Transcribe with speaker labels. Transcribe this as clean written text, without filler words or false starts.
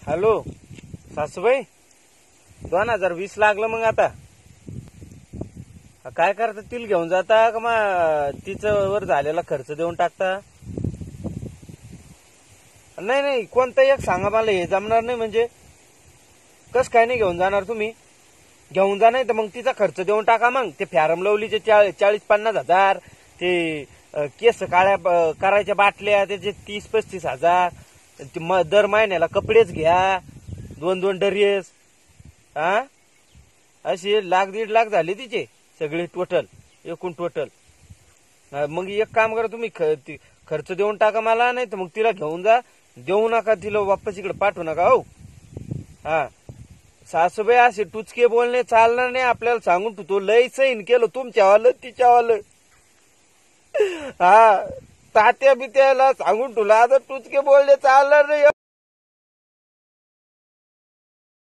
Speaker 1: Hello सासूबाई, 2020 लागलं मग आता काय करता? तिला घेऊन जाता का मग तिचं वर झालेला खर्च देऊन टाकता? नाही नाही, कोणतं एक सांगा मला, हे जमणार नाही म्हणजे कस काय नाही घेऊन जाणार तुम्ही? घेऊन जा, नाही तर मग तिचा खर्च देऊन टाका. मग ते फॅरम लवलीचे 40-50 हजार, ते केस काळ्या करायच्या बाटल्या त्याचे 30-35 हजार, दर महिन्याला कपडेच घ्या, 2-2 ड्रेस. हा, असे 1-1.5 लाख झाले तिचे सगळे टोटल, एकूण टोटल. मग एक काम करा तुम्ही, खर्च देऊन टाका मला, नाही तर मग तिला घेऊन जा. देऊ नका तिला वापस इकडे पाठवू नका. हो हा सासूबाई, असे टुचके बोलणे चालणार नाही आपल्याला, सांगून तो लय सैन केलं तुमच्यावालं तिच्यावालं. हा, तात्या बित्याला सांगून तुला आता टुचके बोलणे चालणार नाही.